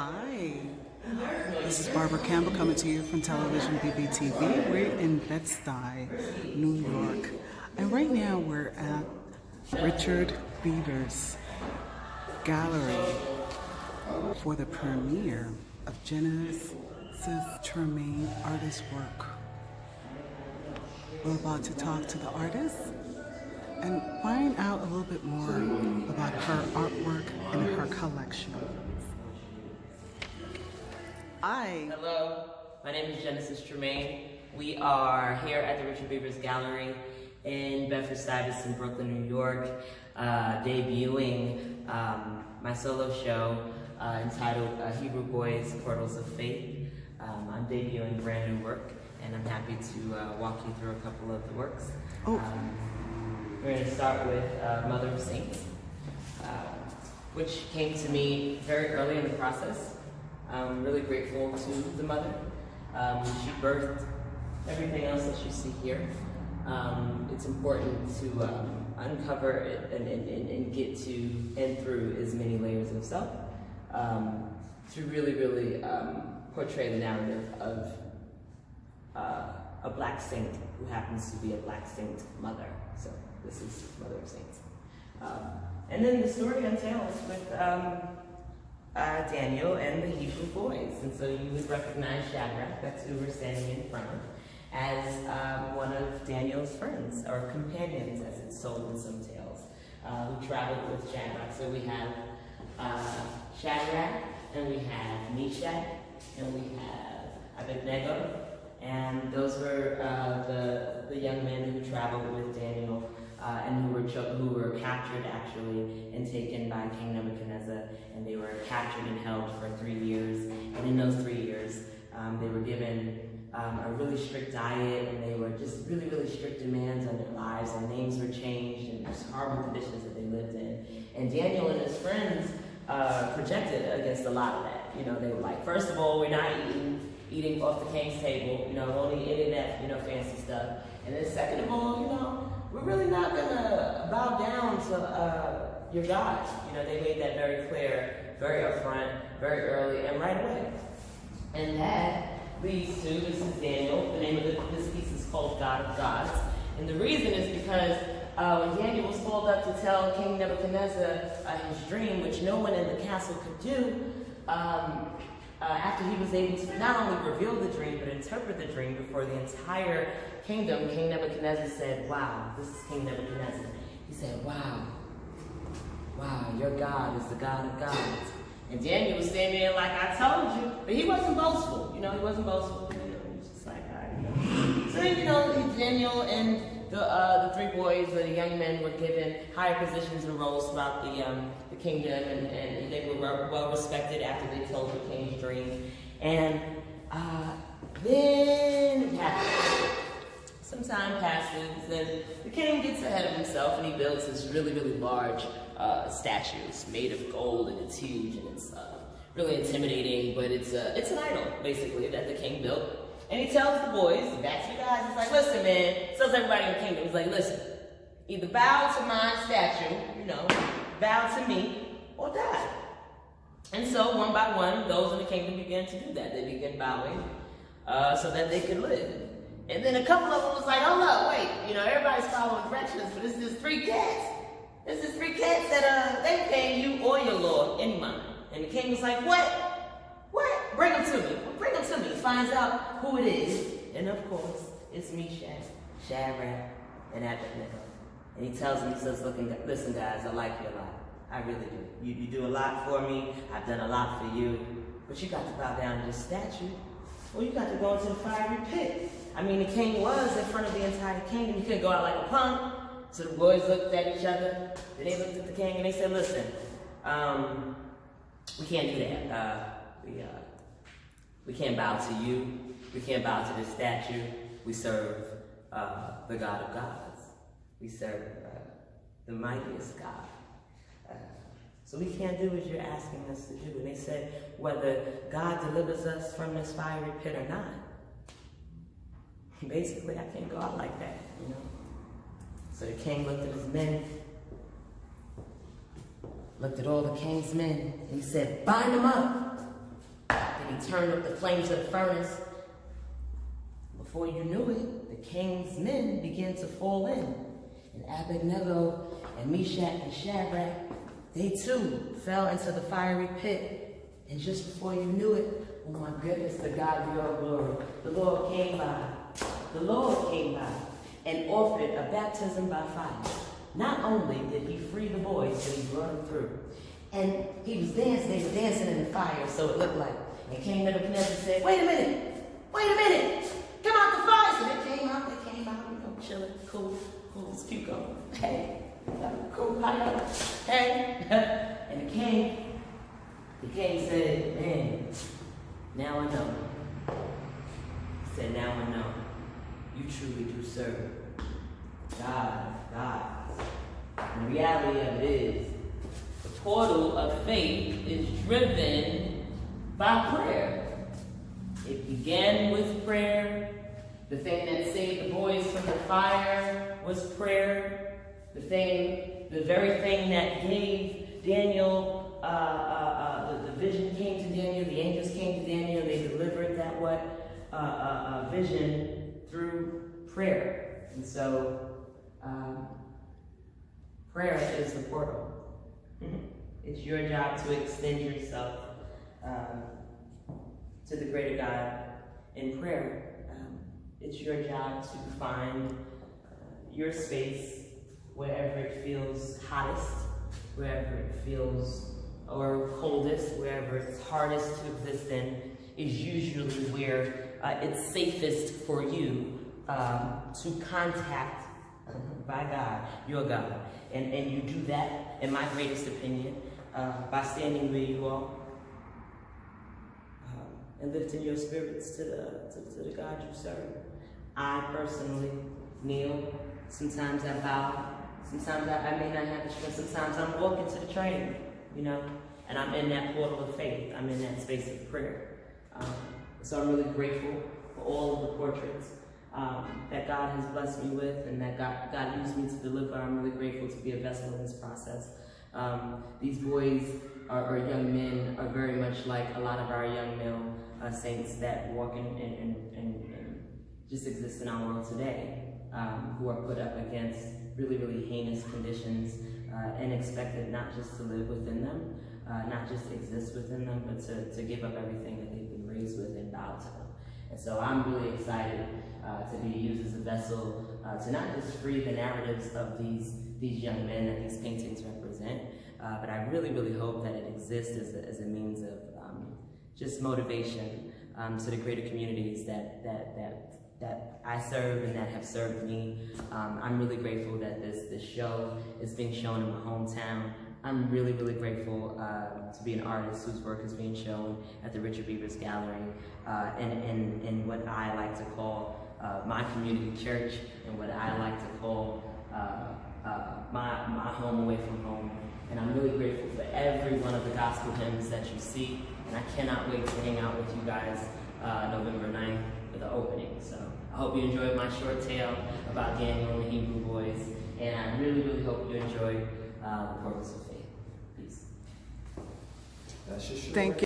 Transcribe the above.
Hi, this is Barbara Campbell coming to you from TelevisionBBTV. We're in BedStuy, New York, and right now we're at Richard Beavers' gallery for the premiere of Genesis Tramaine artist work. We're about to talk to the artist and find out a little bit more about her artwork and her collection. Hi. Hello, my name is Genesis Tramaine. We are here at the Richard Beavers Gallery in Bedford-Stuyvesant, Brooklyn, New York, debuting my solo show entitled Hebrew Boys, Portals of Faith. I'm debuting brand new work, and I'm happy to walk you through a couple of the works. We're going to start with Mother of Saints, which came to me very early in the process. I'm really grateful to the mother. She birthed everything else that you see here. It's important to uncover it and get to and through as many layers of self to really portray the narrative of a black saint who happens to be a black saint mother. So this is Mother of Saints. And then the story untails with Daniel and the Hebrew boys. And so you would recognize Shadrach, that's who we're standing in front of, as one of Daniel's friends, or companions as it's sold in some tales, who traveled with Shadrach. So we have Shadrach, and we have Meshach, and we have Abednego, and those were the young men who traveled with Daniel and who were captured actually and taken by King Nebuchadnezzar, and they were captured and held for 3 years. And in those 3 years, they were given a really strict diet, and they were just really strict demands on their lives, and names were changed, and just horrible conditions that they lived in. And Daniel and his friends projected against a lot of that. You know, they were like, first of all, we're not eating off the king's table, you know, only eating that, fancy stuff. And then second of all, we're really not gonna bow down to your gods. They made that very clear, very upfront, very early, and right away. And that leads to, this is Daniel, the name of this piece is called God of Gods. And the reason is because when Daniel was called up to tell King Nebuchadnezzar his dream, which no one in the castle could do, after he was able to not only reveal the dream, but interpret the dream before the entire kingdom, King Nebuchadnezzar said, wow, this is King Nebuchadnezzar. He said, wow, your God is the God of gods. And Daniel was standing there like, I told you. But he wasn't boastful, he wasn't boastful. He was just like, all right. So, Daniel and the three boys, the young men, were given higher positions and roles throughout the kingdom, and they were well respected after they told the king's dream. And then it happens. Some time passes, and the king gets ahead of himself, and he builds this really large statue. It's made of gold, and it's huge, and it's really intimidating, but it's an idol, basically, that the king built. And he tells the boys, that's you guys, he's like, listen, man, tells everybody in the kingdom, he's like, listen, either bow to my statue, bow to me, or die. And so, one by one, those in the kingdom began to do that. They began bowing so that they could live. And then a couple of them was like, oh, look, wait, everybody's following directions, but it's just 3 cats. It's just 3 cats that they paying you or your lord any money. And the king was like, what? Bring them to me. Bring them to me. He finds out who it is. And of course, it's Meshach, Shadrach, and Abednego. And he tells them, he says, listen guys, I like you a lot. I really do. You do a lot for me. I've done a lot for you. But you got to bow down to this statue. Well, you got to go into the fiery pit. I mean, the king was in front of the entire kingdom. You couldn't go out like a punk. So the boys looked at each other. Then they looked at the king and they said, listen, we can't do that. We can't bow to you. We can't bow to this statue. We serve the God of gods. We serve the mightiest God. So we can't do what you're asking us to do. And they said, whether God delivers us from this fiery pit or not. Basically, I can't go out like that, So the king looked at his men, looked at all the king's men, and he said, bind them up. he turned up the flames of the furnace. Before you knew it, the king's men began to fall in. And Abednego and Meshach and Shadrach, they too fell into the fiery pit. And just before you knew it, oh my goodness, to God be all glory, the Lord came by. The Lord came by and offered a baptism by fire. Not only did he free the boys, but he brought them through. And he was dancing, they were dancing in the fire, so it looked like. And King Nebuchadnezzar said, wait a minute, come out the fire. So they came out, you know, chilling, cool as cucumber. Hey, cool, hey. And the king said, man, now I know. He said, now I know. You truly do serve God. And the reality of it is, the portal of faith is driven by prayer. It began with prayer. The thing that saved the boys from the fire was prayer. The very thing that gave Daniel, the vision came to Daniel, the angels came to Daniel, they delivered that vision through prayer. And so, prayer is the portal. It's your job to extend yourself to the greater God in prayer. It's your job to find your space wherever it feels hottest, wherever it feels or coldest, wherever it's hardest to exist in, is usually where it's safest for you to contact by God, your God. And you do that, in my greatest opinion, by standing where you are and lifting your spirits to the God you serve. I personally kneel. Sometimes I bow. Sometimes I may not have the strength. Sometimes I'm walking to the train, you know, and I'm in that portal of faith. I'm in that space of prayer. So I'm really grateful for all of the portraits that God has blessed me with and that God used me to deliver. I'm really grateful to be a vessel in this process. These boys or young men are very much like a lot of our young male saints that walk and just exist in our world today, who are put up against really, really heinous conditions and expected not just to live within them, not just exist within them, but to give up everything that they've been raised with and bow to them. And so I'm really excited to be used as a vessel to not just free the narratives of these young men that these paintings represent, but I really, really hope that it exists as a means of just motivation to the greater communities that I serve and that have served me. I'm really grateful that this show is being shown in my hometown. I'm really, really grateful to be an artist whose work is being shown at the Richard Beavers Gallery in what I like to call my community church and what I like to call my home away from home. And I'm really grateful for every one of the gospel hymns that you see. And I cannot wait to hang out with you guys November 9th for the opening. So I hope you enjoyed my short tale about Daniel and the Hebrew boys. And I really, really hope you enjoy the purpose of faith. Peace. Thank you.